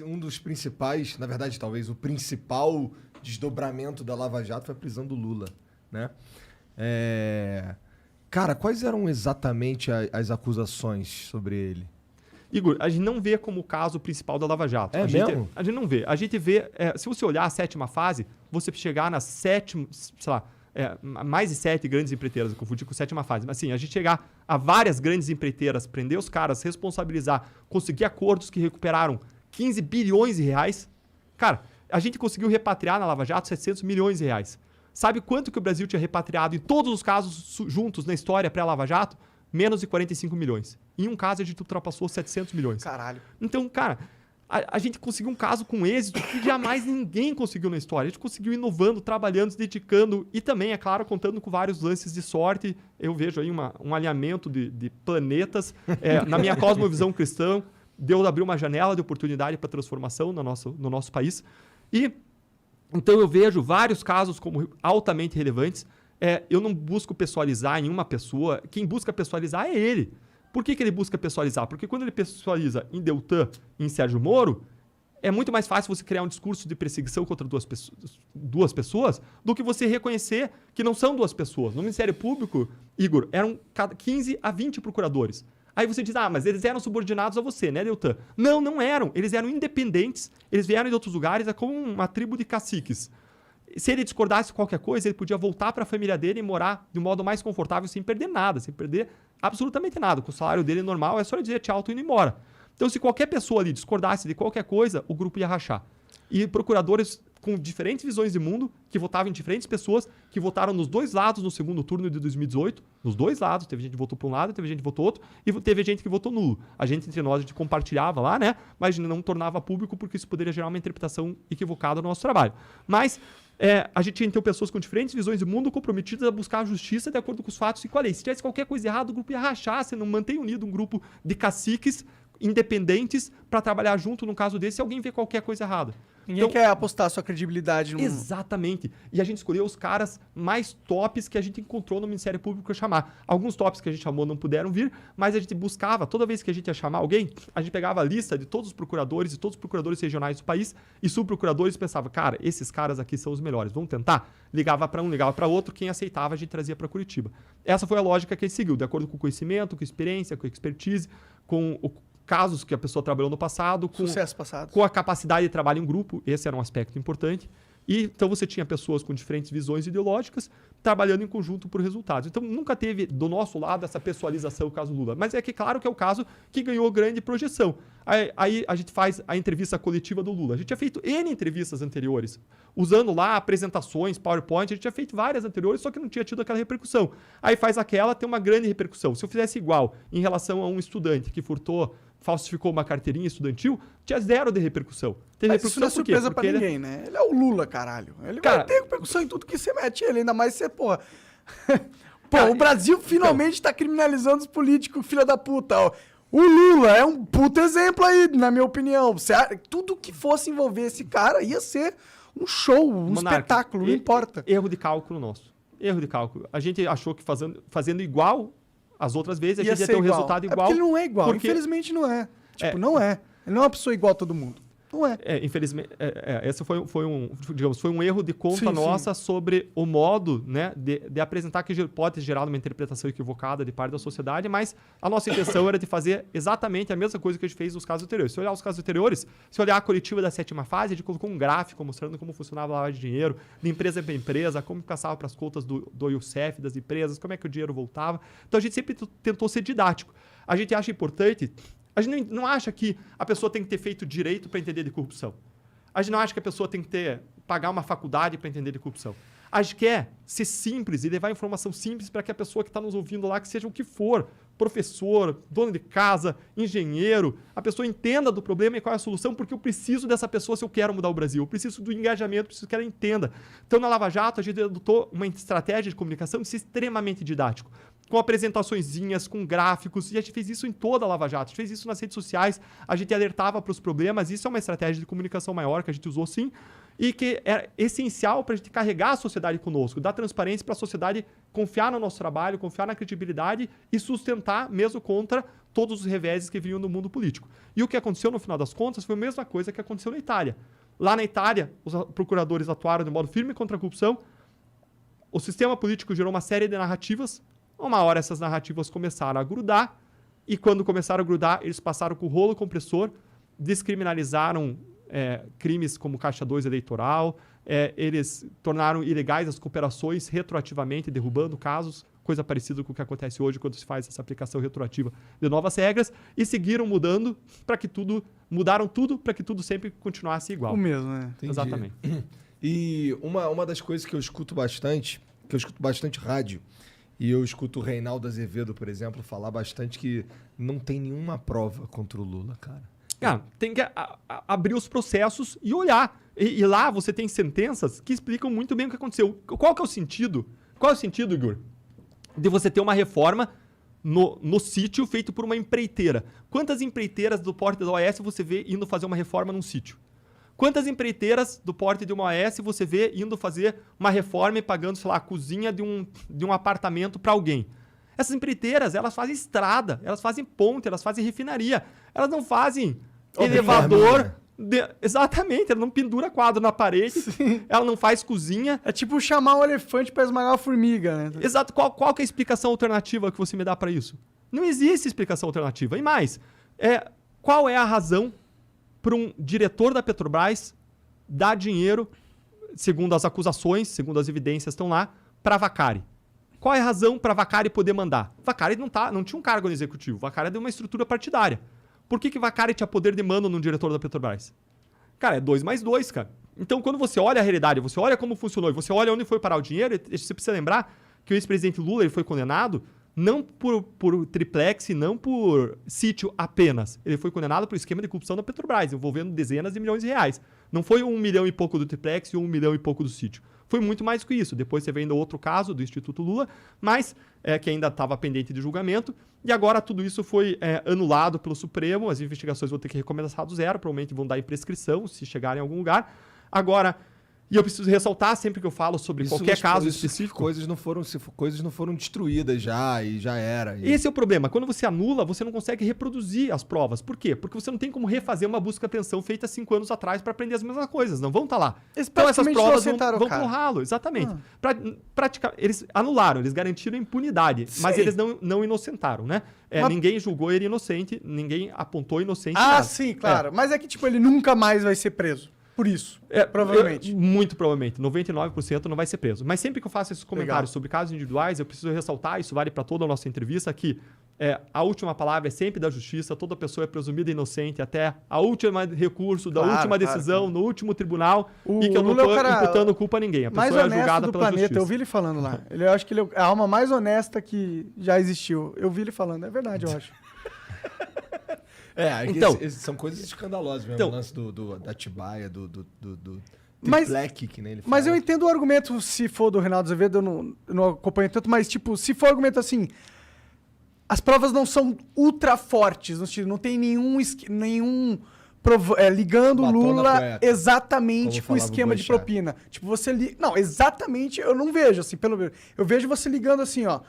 Um dos principais, na verdade, talvez o principal desdobramento da Lava Jato foi a prisão do Lula, né? Cara, quais eram exatamente as acusações sobre ele? Igor, a gente não vê como o caso principal da Lava Jato. É mesmo? A gente não vê. A gente vê, se você olhar a 7ª fase, você chegar na 7ª, sei lá, mais de 7 grandes empreiteiras, eu confundi com a 7ª fase. Mas assim, a gente chegar a várias grandes empreiteiras, prender os caras, responsabilizar, conseguir acordos que recuperaram 15 bilhões de reais. Cara, a gente conseguiu repatriar na Lava Jato 700 milhões de reais. Sabe quanto que o Brasil tinha repatriado em todos os casos juntos na história pré-Lava Jato? Menos de 45 milhões. Em um caso, a gente ultrapassou 700 milhões. Caralho. Então, cara, a gente conseguiu um caso com êxito que jamais ninguém conseguiu na história. A gente conseguiu inovando, trabalhando, se dedicando e também, é claro, contando com vários lances de sorte. Eu vejo aí um alinhamento de planetas. Na minha cosmovisão cristã, Deus abriu uma janela de oportunidade para transformação no nosso país. E então eu vejo vários casos como altamente relevantes. Eu não busco pessoalizar em uma pessoa. Quem busca pessoalizar é ele. Por que ele busca pessoalizar? Porque quando ele pessoaliza em Deltan e em Sérgio Moro, é muito mais fácil você criar um discurso de perseguição contra duas pessoas do que você reconhecer que não são duas pessoas. No Ministério Público, Igor, eram 15 a 20 procuradores. Aí você diz, mas eles eram subordinados a você, né, Deltan? Não, não eram. Eles eram independentes, eles vieram de outros lugares, é como uma tribo de caciques. Se ele discordasse de qualquer coisa, ele podia voltar para a família dele e morar de um modo mais confortável, sem perder nada, sem perder absolutamente nada. Com o salário dele normal, é só ele dizer tchau, tô indo embora. Então, se qualquer pessoa ali discordasse de qualquer coisa, o grupo ia rachar. E procuradores com diferentes visões de mundo, que votavam em diferentes pessoas, que votaram nos dois lados no segundo turno de 2018. Nos dois lados. Teve gente que votou para um lado, teve gente que votou outro, e teve gente que votou nulo. A gente, entre nós, a gente compartilhava lá, né? Mas não tornava público, porque isso poderia gerar uma interpretação equivocada no nosso trabalho. Mas a gente tinha, então, pessoas com diferentes visões de mundo comprometidas a buscar a justiça de acordo com os fatos e com a lei. Se tivesse qualquer coisa errada, o grupo ia rachar. Você não mantém unido um grupo de caciques independentes para trabalhar junto, no caso desse, se alguém vê qualquer coisa errada. Ninguém quer apostar sua credibilidade no... Exatamente. E a gente escolheu os caras mais tops que a gente encontrou no Ministério Público para chamar. Alguns tops que a gente chamou não puderam vir, mas a gente buscava, toda vez que a gente ia chamar alguém, a gente pegava a lista de todos os procuradores e todos os procuradores regionais do país e subprocuradores, pensava, cara, esses caras aqui são os melhores, vamos tentar? Ligava para um, ligava para outro, quem aceitava a gente trazia para Curitiba. Essa foi a lógica que a gente seguiu, de acordo com o conhecimento, com a experiência, com a expertise, com o casos que a pessoa trabalhou no passado, com a capacidade de trabalho em grupo, esse era um aspecto importante. E então você tinha pessoas com diferentes visões ideológicas trabalhando em conjunto por resultados. Então nunca teve do nosso lado essa pessoalização, o caso Lula. Mas é que claro que é o caso que ganhou grande projeção. Aí a gente faz a entrevista coletiva do Lula. A gente tinha feito N entrevistas anteriores, usando lá apresentações, PowerPoint, a gente tinha feito várias anteriores, só que não tinha tido aquela repercussão. Aí faz aquela, tem uma grande repercussão. Se eu fizesse igual em relação a um estudante que falsificou uma carteirinha estudantil, tinha zero de repercussão. Mas isso não é surpresa pra ninguém, né? Ele é o Lula, caralho. Ele vai ter repercussão em tudo que você mete ele, ainda mais você, porra. O Brasil finalmente tá criminalizando os políticos, filha da puta, ó. O Lula é um puto exemplo aí, na minha opinião. Tudo que fosse envolver esse cara ia ser um show, um espetáculo, não importa. Erro de cálculo nosso. Erro de cálculo. A gente achou que fazendo igual as outras vezes, a gente ia ter um resultado igual. Porque ele não é igual. Infelizmente não é. Não é. Ele não é uma pessoa igual a todo mundo. Não é. Infelizmente, esse foi um erro de conta nossa sobre o modo, né, de apresentar, que pode ter gerado uma interpretação equivocada de parte da sociedade, mas a nossa intenção era de fazer exatamente a mesma coisa que a gente fez nos casos anteriores. Se olhar os casos anteriores, se olhar a coletiva da 7ª fase, a gente colocou um gráfico mostrando como funcionava a lavagem de dinheiro, de empresa para empresa, como passava para as contas do IUCEF, das empresas, como é que o dinheiro voltava. Então a gente sempre tentou ser didático. A gente acha importante... A gente não acha que a pessoa tem que ter feito direito para entender de corrupção. A gente não acha que a pessoa tem que pagar uma faculdade para entender de corrupção. A gente quer ser simples e levar informação simples para que a pessoa que está nos ouvindo lá, que seja o que for, professor, dono de casa, engenheiro, a pessoa entenda do problema e qual é a solução, porque eu preciso dessa pessoa se eu quero mudar o Brasil. Eu preciso do engajamento, preciso que ela entenda. Então, na Lava Jato, a gente adotou uma estratégia de comunicação de ser extremamente didático. com apresentaçõezinhas, com gráficos, e a gente fez isso em toda a Lava Jato, a gente fez isso nas redes sociais, a gente alertava para os problemas, isso é uma estratégia de comunicação maior que a gente usou sim, e que é essencial para a gente carregar a sociedade conosco, dar transparência para a sociedade confiar no nosso trabalho, confiar na credibilidade e sustentar mesmo contra todos os reveses que vinham no mundo político. E o que aconteceu no final das contas foi a mesma coisa que aconteceu na Itália. Lá na Itália, os procuradores atuaram de modo firme contra a corrupção, o sistema político gerou uma série de narrativas, uma hora essas narrativas começaram a grudar, e quando começaram a grudar, eles passaram com o rolo compressor, descriminalizaram crimes como Caixa 2 eleitoral, eles tornaram ilegais as cooperações retroativamente, derrubando casos, coisa parecida com o que acontece hoje quando se faz essa aplicação retroativa de novas regras, e seguiram mudando para que tudo, mudaram tudo para que tudo sempre continuasse igual. O mesmo, né? Entendi. Exatamente. E uma das coisas que eu escuto bastante rádio, e eu escuto o Reinaldo Azevedo, por exemplo, falar bastante que não tem nenhuma prova contra o Lula, cara. Tem que abrir os processos e olhar. E lá você tem sentenças que explicam muito bem o que aconteceu. Qual que é o sentido? Qual é o sentido, Igor? De você ter uma reforma no sítio feito por uma empreiteira. Quantas empreiteiras do porte da OAS você vê indo fazer uma reforma num sítio? Quantas empreiteiras do porte de uma OAS você vê indo fazer uma reforma e pagando, sei lá, a cozinha de um apartamento para alguém? Essas empreiteiras, elas fazem estrada, elas fazem ponte, elas fazem refinaria. Elas não fazem elevador. Exatamente, ela não pendura quadro na parede, sim. Ela não faz cozinha. É tipo chamar um elefante para esmagar uma formiga, né? Exato. Qual que é a explicação alternativa que você me dá para isso? Não existe explicação alternativa. E mais, qual é a razão para um diretor da Petrobras dar dinheiro, segundo as acusações, segundo as evidências estão lá, para Vacari? Qual é a razão para Vacari poder mandar? Vacari não tinha um cargo no executivo, Vacari é de uma estrutura partidária. Por que Vacari tinha poder de mando no diretor da Petrobras? Cara, é 2 mais 2, cara. Então, quando você olha a realidade, você olha como funcionou e você olha onde foi parar o dinheiro, você precisa lembrar que o ex-presidente Lula ele foi condenado não por triplex e não por sítio apenas. Ele foi condenado por esquema de corrupção da Petrobras, envolvendo dezenas de milhões de reais. Não foi 1 milhão e pouco do triplex e 1 milhão e pouco do sítio. Foi muito mais que isso. Depois você vê ainda outro caso do Instituto Lula, mas que ainda estava pendente de julgamento. E agora tudo isso foi anulado pelo Supremo. As investigações vão ter que recomeçar do zero. Provavelmente vão dar em prescrição se chegarem em algum lugar. Agora, e eu preciso ressaltar sempre que eu falo sobre qualquer caso específico. Coisas não foram destruídas já e já era. Esse é o problema. Quando você anula, você não consegue reproduzir as provas. Por quê? Porque você não tem como refazer uma busca e apreensão feita 5 anos atrás para aprender as mesmas coisas. Não vão estar lá. Então essas provas vão pro ralo. Exatamente. Eles anularam, eles garantiram impunidade. Sim. Mas eles não inocentaram, né? Ninguém julgou ele inocente, ninguém apontou inocente. Sim, claro. Mas é que ele nunca mais vai ser preso. Por isso, provavelmente. Muito provavelmente. 99% não vai ser preso. Mas sempre que eu faço esses comentários sobre casos individuais, eu preciso ressaltar, isso vale para toda a nossa entrevista, que a última palavra é sempre da justiça, toda pessoa é presumida inocente até a última recurso, da última decisão, no último tribunal, e que eu não estou imputando culpa a ninguém. A pessoa é julgada pela justiça. Eu vi ele falando lá. Eu acho que ele é a alma mais honesta que já existiu. Eu vi ele falando. É verdade, eu acho. Então, são coisas escandalosas mesmo, o lance da Atibaia, do Triplec, que nem ele fala. Mas eu entendo o argumento, se for do Reinaldo Azevedo, eu não acompanho tanto, mas se for argumento assim, as provas não são ultra fortes, não tem nenhum ligando o Lula exatamente com o esquema de propina. Não, exatamente, eu não vejo assim, eu vejo você ligando assim, ó,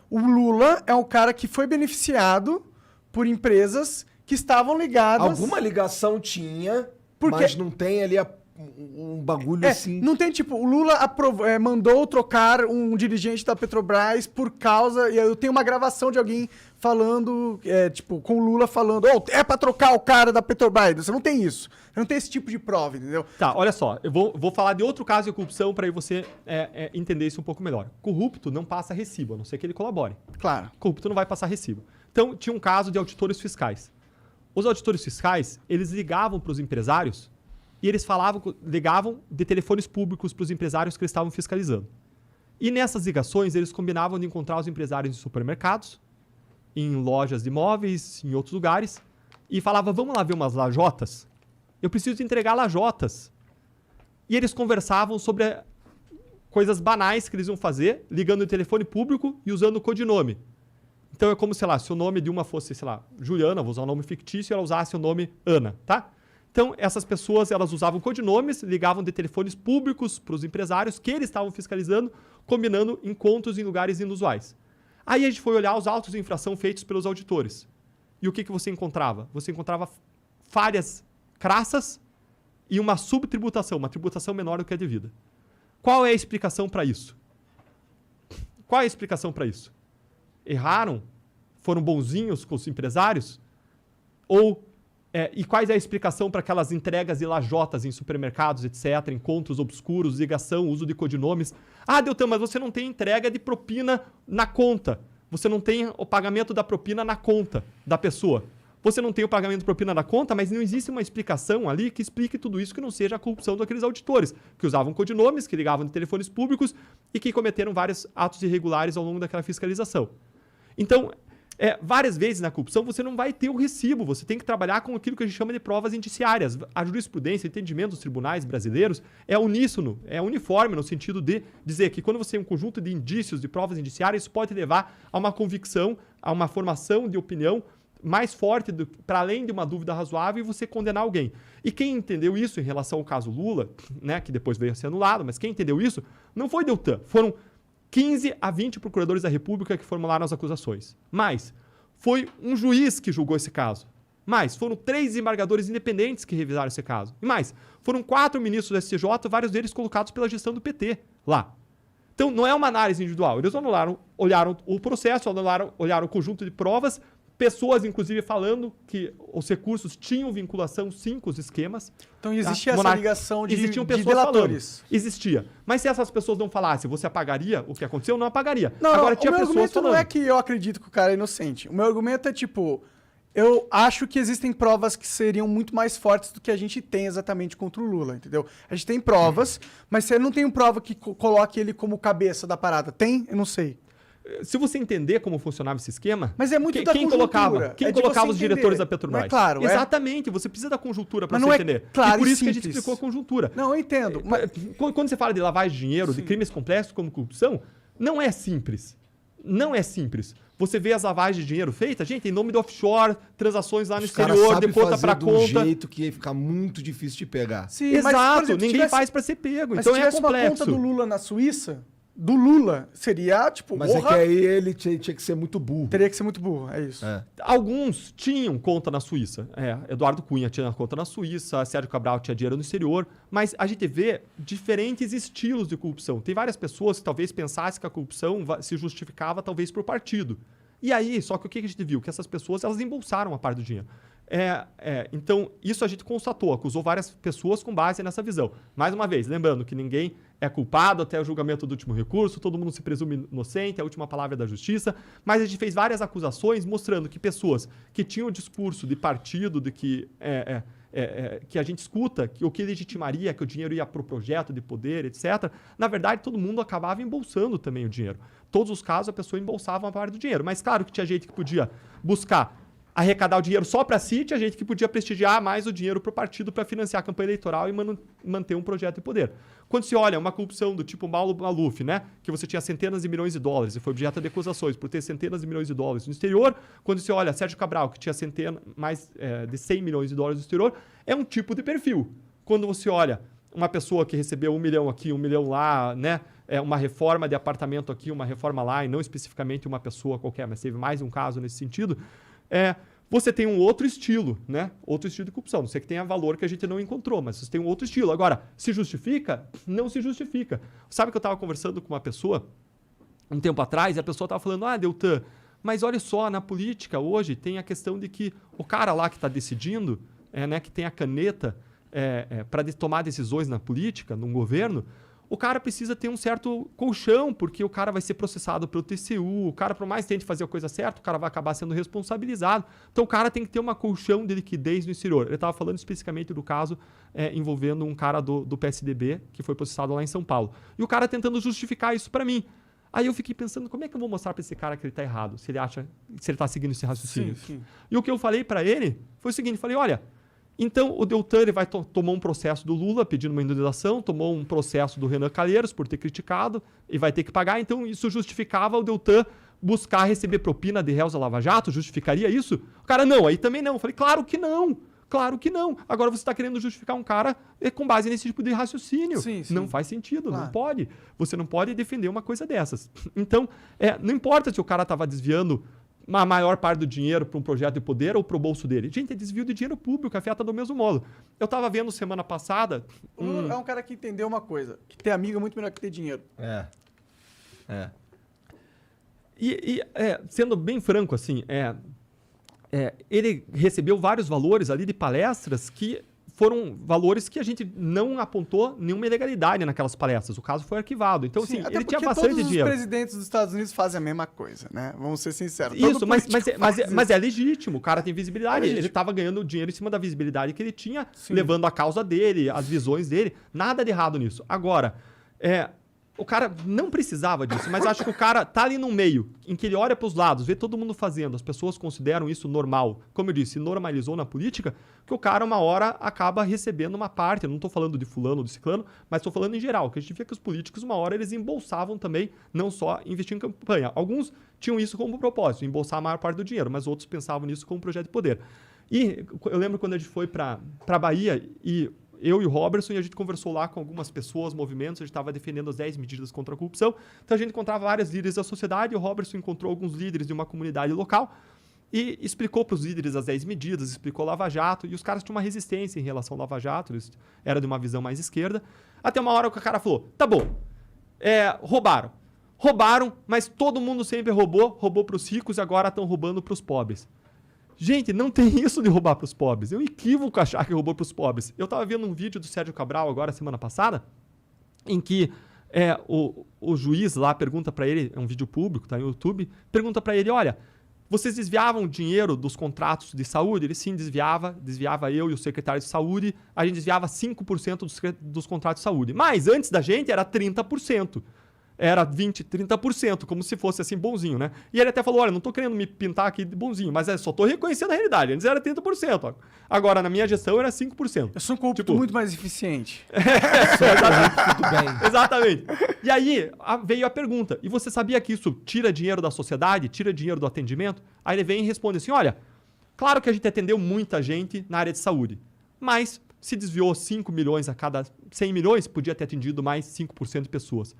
o Lula é um cara que foi beneficiado por empresas que estavam ligadas... Alguma ligação tinha, mas não tem ali um bagulho assim... Não tem, o Lula mandou trocar um dirigente da Petrobras por causa... E eu tenho uma gravação de alguém falando, com o Lula falando, é pra trocar o cara da Petrobras. Você não tem isso. Você não tem esse tipo de prova, entendeu? Tá, olha só. Eu vou falar de outro caso de corrupção para aí você entender isso um pouco melhor. Corrupto não passa recibo, a não ser que ele colabore. Claro. Corrupto não vai passar recibo. Então, tinha um caso de auditores fiscais. Os auditores fiscais, eles ligavam para os empresários e eles ligavam de telefones públicos para os empresários que eles estavam fiscalizando. E nessas ligações, eles combinavam de encontrar os empresários em supermercados, em lojas de imóveis, em outros lugares, e falavam, vamos lá ver umas lajotas? Eu preciso entregar lajotas. E eles conversavam sobre coisas banais que eles iam fazer, ligando o telefone público e usando o codinome. Então é como, sei lá, se o nome de uma fosse, sei lá, Juliana, vou usar um nome fictício, e ela usasse o nome Ana, tá? Então, essas pessoas, elas usavam codinomes, ligavam de telefones públicos para os empresários que eles estavam fiscalizando, combinando encontros em lugares inusuais. Aí a gente foi olhar os autos de infração feitos pelos auditores. E o que você encontrava? Você encontrava falhas crassas e uma subtributação, uma tributação menor do que a devida. Qual é a explicação para isso? Qual é a explicação para isso? Erraram? Foram bonzinhos com os empresários? E qual é a explicação para aquelas entregas de lajotas em supermercados, etc., encontros obscuros, ligação, uso de codinomes? Ah, Deltan, mas você não tem entrega de propina na conta. Você não tem o pagamento da propina na conta da pessoa. Você não tem o pagamento de propina na conta, mas não existe uma explicação ali que explique tudo isso que não seja a corrupção daqueles auditores, que usavam codinomes, que ligavam de telefones públicos e que cometeram vários atos irregulares ao longo daquela fiscalização. Então, várias vezes na corrupção você não vai ter o recibo, você tem que trabalhar com aquilo que a gente chama de provas indiciárias. A jurisprudência, o entendimento dos tribunais brasileiros é uníssono, é uniforme no sentido de dizer que quando você tem um conjunto de indícios, de provas indiciárias, isso pode levar a uma convicção, a uma formação de opinião mais forte, para além de uma dúvida razoável, e você condenar alguém. E quem entendeu isso em relação ao caso Lula, né, que depois veio a ser anulado, mas quem entendeu isso não foi Deltan, foram 15 a 20 procuradores da República que formularam as acusações. Mas foi um juiz que julgou esse caso. Mais, foram 3 desembargadores independentes que revisaram esse caso. E mais, foram 4 ministros do STJ, vários deles colocados pela gestão do PT lá. Então, não é uma análise individual. Eles olharam o processo, olharam o conjunto de provas, pessoas, inclusive, falando que os recursos tinham vinculação, sim, com os esquemas. Então, existia essa ligação de delatores. Existia. Mas se essas pessoas não falassem, você apagaria o que aconteceu? Não apagaria. Não, agora, tinha o meu pessoas argumento falando. não é que eu acredito que o cara é inocente. O meu argumento é, tipo, eu acho que existem provas que seriam muito mais fortes do que a gente tem exatamente contra o Lula, entendeu? A gente tem provas, mas você não tem prova que coloque ele como cabeça da parada. Tem? Eu não sei. Se você entender como funcionava esse esquema, mas é muito da quem conjuntura. colocava os diretores da Petrobras? Não é claro. Exatamente, você precisa da conjuntura para você entender. Claro, e por isso que a gente explicou a conjuntura. Não, eu entendo. Mas... Quando você fala de lavagem de dinheiro, de crimes complexos como corrupção, não é simples. Não é simples. Você vê as lavagens de dinheiro feitas, gente, em nome do offshore, transações lá no exterior, de conta para conta. De um jeito que ia ficar muito difícil de pegar. Sim, exato, mas, por exemplo, ninguém faz para ser pego. Mas então se é complexo. Uma conta do Lula na Suíça, do Lula, seria, tipo... Mas é que aí ele tinha que ser muito burro. Teria que ser muito burro, é isso. Alguns tinham conta na Suíça. Eduardo Cunha tinha conta na Suíça, Sérgio Cabral tinha dinheiro no exterior, mas a gente vê diferentes estilos de corrupção. Tem várias pessoas que talvez pensassem que a corrupção se justificava talvez por partido. E aí, só que o que a gente viu? Que essas pessoas, elas embolsaram a parte do dinheiro. Então, isso a gente constatou, acusou várias pessoas com base nessa visão. Mais uma vez, lembrando que ninguém é culpado até o julgamento do último recurso, todo mundo se presume inocente, a última palavra é da justiça, mas a gente fez várias acusações mostrando que pessoas que tinham o discurso de partido, de que a gente escuta, que o que legitimaria que o dinheiro ia para o projeto de poder, etc., na verdade, todo mundo acabava embolsando também o dinheiro. Todos os casos, a pessoa embolsava uma parte do dinheiro. Mas claro que tinha gente que podia buscar arrecadar o dinheiro só para si, tinha gente que podia prestigiar mais o dinheiro para o partido para financiar a campanha eleitoral e manter um projeto de poder. Quando se olha uma corrupção do tipo Paulo Maluf, né, que você tinha centenas de milhões de dólares e foi objeto de acusações por ter centenas de milhões de dólares no exterior, quando se olha Sérgio Cabral, que tinha mais de 100 milhões de dólares no exterior, é um tipo de perfil. Quando você olha uma pessoa que recebeu 1 milhão aqui, 1 milhão lá, né, uma reforma de apartamento aqui, uma reforma lá, e não especificamente uma pessoa qualquer, mas teve mais um caso nesse sentido, você tem um outro estilo, né? Outro estilo de corrupção. Não sei que tenha valor que a gente não encontrou, mas você tem um outro estilo. Agora, se justifica? Não se justifica. Sabe que eu estava conversando com uma pessoa um tempo atrás, e a pessoa estava falando, Deltan, mas olha só, na política hoje tem a questão de que o cara lá que está decidindo, né, que tem a caneta para tomar decisões na política, num governo, o cara precisa ter um certo colchão, porque o cara vai ser processado pelo TCU, o cara, por mais que tente fazer a coisa certa, o cara vai acabar sendo responsabilizado. Então, o cara tem que ter uma colchão de liquidez no exterior. Ele estava falando especificamente do caso envolvendo um cara do PSDB, que foi processado lá em São Paulo. E o cara tentando justificar isso para mim. Aí eu fiquei pensando, como é que eu vou mostrar para esse cara que ele está errado, se ele está seguindo esse raciocínio? Sim. E o que eu falei para ele foi o seguinte, falei, olha, então o Deltan ele tomou um processo do Lula pedindo uma indenização, tomou um processo do Renan Calheiros por ter criticado e vai ter que pagar, então isso justificava o Deltan buscar receber propina de réus da Lava Jato? Justificaria isso? O cara, não, aí também não. Eu falei, claro que não. Claro que não. Agora você está querendo justificar um cara com base nesse tipo de raciocínio. Sim. Não faz sentido, Claro. não pode. Você não pode defender uma coisa dessas. Então, não importa se o cara estava desviando a maior parte do dinheiro para um projeto de poder ou para o bolso dele. Gente, é desvio de dinheiro público, afeta do mesmo modo. Eu estava vendo semana passada... O Lula é um cara que entendeu uma coisa, que ter amigo é muito melhor que ter dinheiro. Sendo bem franco, assim, ele recebeu vários valores ali de palestras que foram valores que a gente não apontou nenhuma ilegalidade naquelas palestras. O caso foi arquivado. Então, Sim, assim, até ele tinha porque bastante todos dinheiro. os presidentes dos Estados Unidos fazem a mesma coisa, né? Vamos ser sinceros. Isso, Todo mas político faz é isso. legítimo. O cara tem visibilidade. Ele estava ganhando dinheiro em cima da visibilidade que ele tinha, Sim. levando a causa dele, as visões dele. Nada de errado nisso. Agora, o cara não precisava disso, mas acho que o cara tá ali no meio, em que ele olha para os lados, vê todo mundo fazendo, as pessoas consideram isso normal. Como eu disse, normalizou na política, que o cara uma hora acaba recebendo uma parte. Eu não estou falando de fulano ou de ciclano, mas estou falando em geral, que a gente vê que os políticos uma hora eles embolsavam também, não só investir em campanha. Alguns tinham isso como propósito, embolsar a maior parte do dinheiro, mas outros pensavam nisso como projeto de poder. E eu lembro quando a gente foi para Bahia e eu e o Robertson, e a gente conversou lá com algumas pessoas, movimentos, a gente estava defendendo as 10 medidas contra a corrupção. Então a gente encontrava vários líderes da sociedade, e o Robertson encontrou alguns líderes de uma comunidade local e explicou para os líderes as 10 medidas, explicou Lava Jato, e os caras tinham uma resistência em relação ao Lava Jato, eles eram de uma visão mais esquerda. Até uma hora que o cara falou, tá bom, roubaram, mas todo mundo sempre roubou para os ricos e agora estão roubando para os pobres. Gente, não tem isso de roubar para os pobres. É um equívoco achar que roubou para os pobres. Eu estava vendo um vídeo do Sérgio Cabral agora, semana passada, em que o juiz lá pergunta para ele, é um vídeo público, tá no YouTube, pergunta para ele, olha, vocês desviavam dinheiro dos contratos de saúde? Ele sim desviava eu e o secretário de saúde, a gente desviava 5% dos contratos de saúde. Mas antes da gente era 30%. Era 20%, 30%, como se fosse assim bonzinho, né? E ele até falou, olha, não tô querendo me pintar aqui de bonzinho, mas só tô reconhecendo a realidade. Antes era 30%, ó. Agora, na minha gestão, era 5%. Eu sou um corrupto muito mais eficiente. Tudo bem. Exatamente. E aí veio a pergunta, e você sabia que isso tira dinheiro da sociedade, tira dinheiro do atendimento? Aí ele vem e responde assim, olha, claro que a gente atendeu muita gente na área de saúde, mas se desviou 5 milhões a cada 100 milhões, podia ter atendido mais 5% de pessoas.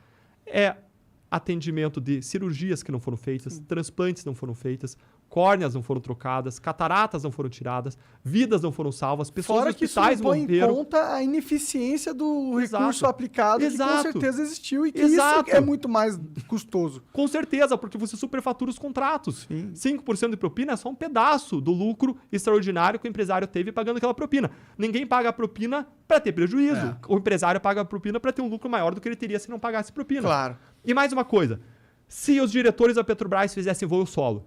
Atendimento de cirurgias que não foram feitas, transplantes não foram feitas, córneas não foram trocadas, cataratas não foram tiradas, vidas não foram salvas, pessoas Fora nos que isso hospitais não põe em morreram. conta a ineficiência do Exato. recurso aplicado, que com Exato. certeza existiu e que Exato. isso é muito mais custoso. Com certeza, porque você superfatura os contratos. Sim. 5% de propina é só um pedaço do lucro extraordinário que o empresário teve pagando aquela propina. Ninguém paga a propina para ter prejuízo. O empresário paga a propina para ter um lucro maior do que ele teria se não pagasse propina. Claro. E mais uma coisa, se os diretores da Petrobras fizessem voo solo,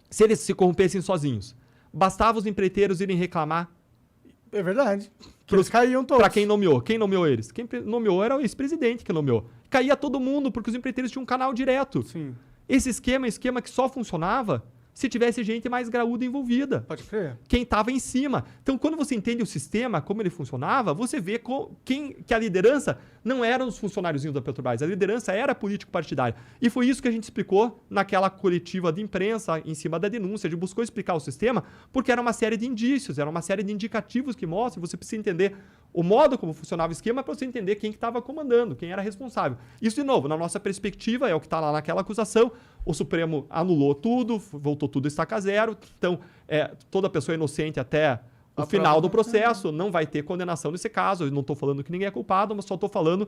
se eles se corrompessem sozinhos, bastava os empreiteiros irem reclamar É verdade. Que eles caíam todos. para quem nomeou. Quem nomeou eles? Quem nomeou era o ex-presidente que nomeou. Caía todo mundo, porque os empreiteiros tinham um canal direto. Sim. Esse esquema é um esquema que só funcionava se tivesse gente mais graúda envolvida. Pode crer. Quem estava em cima. Então, quando você entende o sistema, como ele funcionava, você vê que a liderança não eram os funcionáriozinhos da Petrobras, a liderança era político-partidária. E foi isso que a gente explicou naquela coletiva de imprensa, em cima da denúncia, a gente buscou explicar o sistema, porque era uma série de indícios, era uma série de indicativos que mostram, você precisa entender o modo como funcionava o esquema para você entender quem que estava comandando, quem era responsável. Isso, de novo, na nossa perspectiva, é o que está lá naquela acusação. O Supremo anulou tudo, voltou tudo a estaca zero. Então, toda pessoa inocente até o final do processo não vai ter condenação nesse caso. Eu não estou falando que ninguém é culpado, mas só estou falando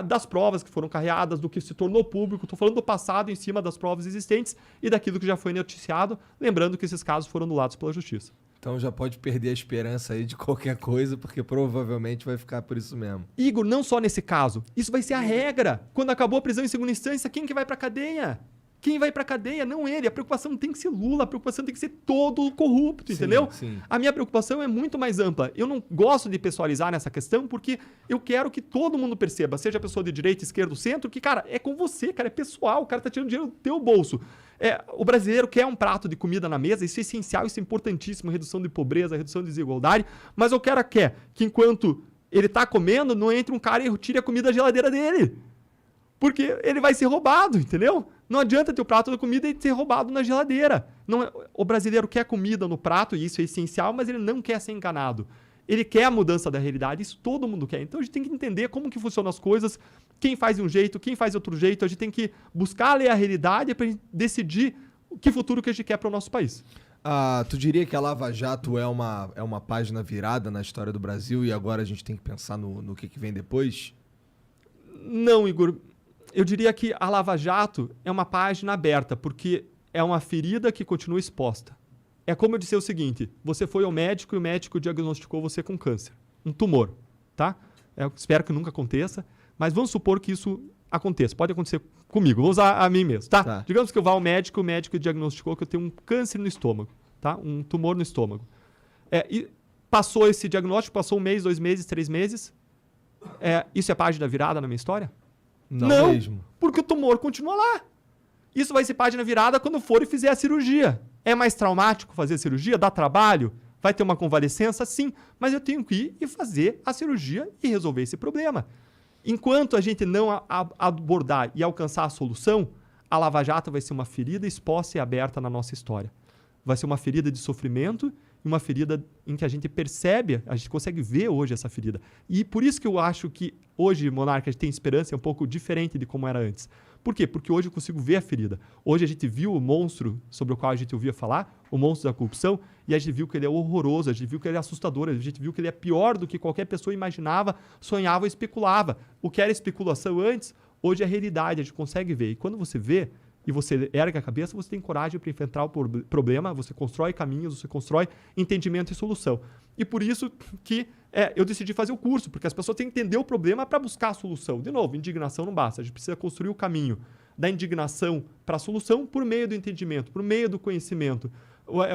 das provas que foram carreadas, do que se tornou público. Estou falando do passado em cima das provas existentes e daquilo que já foi noticiado. Lembrando que esses casos foram anulados pela Justiça. Então já pode perder a esperança aí de qualquer coisa, porque provavelmente vai ficar por isso mesmo. Igor, não só nesse caso. Isso vai ser a regra. Quando acabou a prisão em segunda instância, quem que vai pra cadeia? Quem vai pra cadeia? Não ele. A preocupação não tem que ser Lula, a preocupação tem que ser todo corrupto, entendeu? Sim. A minha preocupação é muito mais ampla. Eu não gosto de pessoalizar nessa questão, porque eu quero que todo mundo perceba, seja a pessoa de direita, esquerda, centro, que, cara, é com você, cara, é pessoal, o cara tá tirando dinheiro do teu bolso. O brasileiro quer um prato de comida na mesa, isso é essencial, isso é importantíssimo, redução de pobreza, redução de desigualdade, mas o cara quer que enquanto ele tá comendo, não entre um cara e tire a comida da geladeira dele. Porque ele vai ser roubado, entendeu? Não adianta ter o prato da comida e ser roubado na geladeira. O brasileiro quer comida no prato, e isso é essencial, mas ele não quer ser enganado. Ele quer a mudança da realidade, isso todo mundo quer. Então a gente tem que entender como que funcionam as coisas, quem faz de um jeito, quem faz de outro jeito. A gente tem que buscar ler a realidade para decidir que futuro que a gente quer para o nosso país. Tu diria que a Lava Jato é uma página virada na história do Brasil e agora a gente tem que pensar no que vem depois? Não, Igor. Eu diria que a Lava Jato é uma página aberta, porque é uma ferida que continua exposta. É como eu disse o seguinte, você foi ao médico e o médico diagnosticou você com câncer, um tumor, tá? Eu espero que nunca aconteça, mas vamos supor que isso aconteça. Pode acontecer comigo, vou usar a mim mesmo, tá? Digamos que eu vá ao médico, o médico diagnosticou que eu tenho um câncer no estômago, tá? Um tumor no estômago. E passou esse diagnóstico, passou 1 mês, 2 meses, 3 meses. Isso é página virada na minha história? Não mesmo. Porque o tumor continua lá. Isso vai ser página virada quando for e fizer a cirurgia. É mais traumático fazer a cirurgia? Dá trabalho? Vai ter uma convalescença? Sim. Mas eu tenho que ir e fazer a cirurgia e resolver esse problema. Enquanto a gente não abordar e alcançar a solução, a Lava Jato vai ser uma ferida exposta e aberta na nossa história. Vai ser uma ferida de sofrimento e uma ferida em que a gente percebe, a gente consegue ver hoje essa ferida. E por isso que eu acho que hoje, Monarca, a gente tem esperança, é um pouco diferente de como era antes. Por quê? Porque hoje eu consigo ver a ferida. Hoje a gente viu o monstro sobre o qual a gente ouvia falar, o monstro da corrupção, e a gente viu que ele é horroroso, a gente viu que ele é assustador, a gente viu que ele é pior do que qualquer pessoa imaginava, sonhava ou especulava. O que era especulação antes, hoje é realidade, a gente consegue ver. E quando você vê, e você ergue a cabeça, você tem coragem para enfrentar o problema, você constrói caminhos, você constrói entendimento e solução. E por isso que eu decidi fazer o curso, porque as pessoas têm que entender o problema para buscar a solução. De novo, indignação não basta, a gente precisa construir o caminho da indignação para a solução por meio do entendimento, por meio do conhecimento.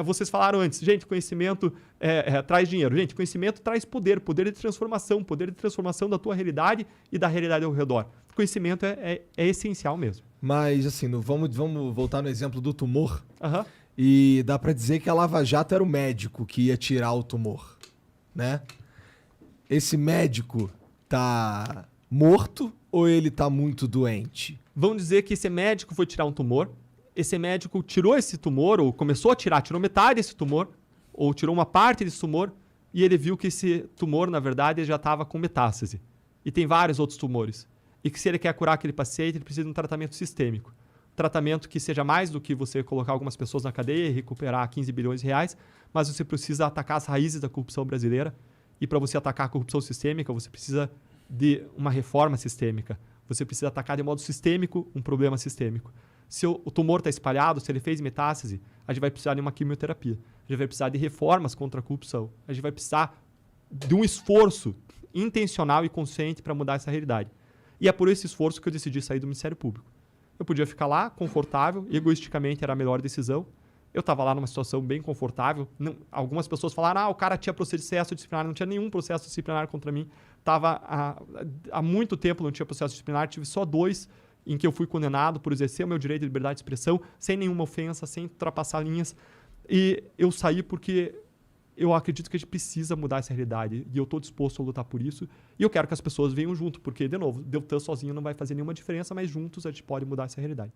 Vocês falaram antes, gente, conhecimento traz dinheiro. Gente, conhecimento traz poder de transformação da tua realidade e da realidade ao redor. Conhecimento é essencial mesmo. Mas, assim, vamos voltar no exemplo do tumor. Uhum. E dá pra dizer que a Lava Jato era o médico que ia tirar o tumor, né? Esse médico tá morto ou ele tá muito doente? Vamos dizer que esse médico foi tirar um tumor. Esse médico tirou esse tumor, ou começou a tirar, tirou metade desse tumor, ou tirou uma parte desse tumor, e ele viu que esse tumor, na verdade, já estava com metástase. E tem vários outros tumores. E que se ele quer curar aquele paciente, ele precisa de um tratamento sistêmico. Tratamento que seja mais do que você colocar algumas pessoas na cadeia e recuperar 15 bilhões de reais, mas você precisa atacar as raízes da corrupção brasileira. E para você atacar a corrupção sistêmica, você precisa de uma reforma sistêmica. Você precisa atacar de modo sistêmico um problema sistêmico. Se o tumor está espalhado, se ele fez metástase, a gente vai precisar de uma quimioterapia. A gente vai precisar de reformas contra a corrupção. A gente vai precisar de um esforço intencional e consciente para mudar essa realidade. E é por esse esforço que eu decidi sair do Ministério Público. Eu podia ficar lá, confortável, egoisticamente era a melhor decisão. Eu estava lá numa situação bem confortável. Algumas pessoas falaram, o cara tinha processo disciplinar. Não tinha nenhum processo disciplinar contra mim. Há muito tempo não tinha processo disciplinar, tive só 2 em que eu fui condenado por exercer o meu direito de liberdade de expressão, sem nenhuma ofensa, sem ultrapassar linhas. E eu saí porque eu acredito que a gente precisa mudar essa realidade. E eu estou disposto a lutar por isso. E eu quero que as pessoas venham junto, porque, de novo, Deltan sozinho não vai fazer nenhuma diferença, mas juntos a gente pode mudar essa realidade.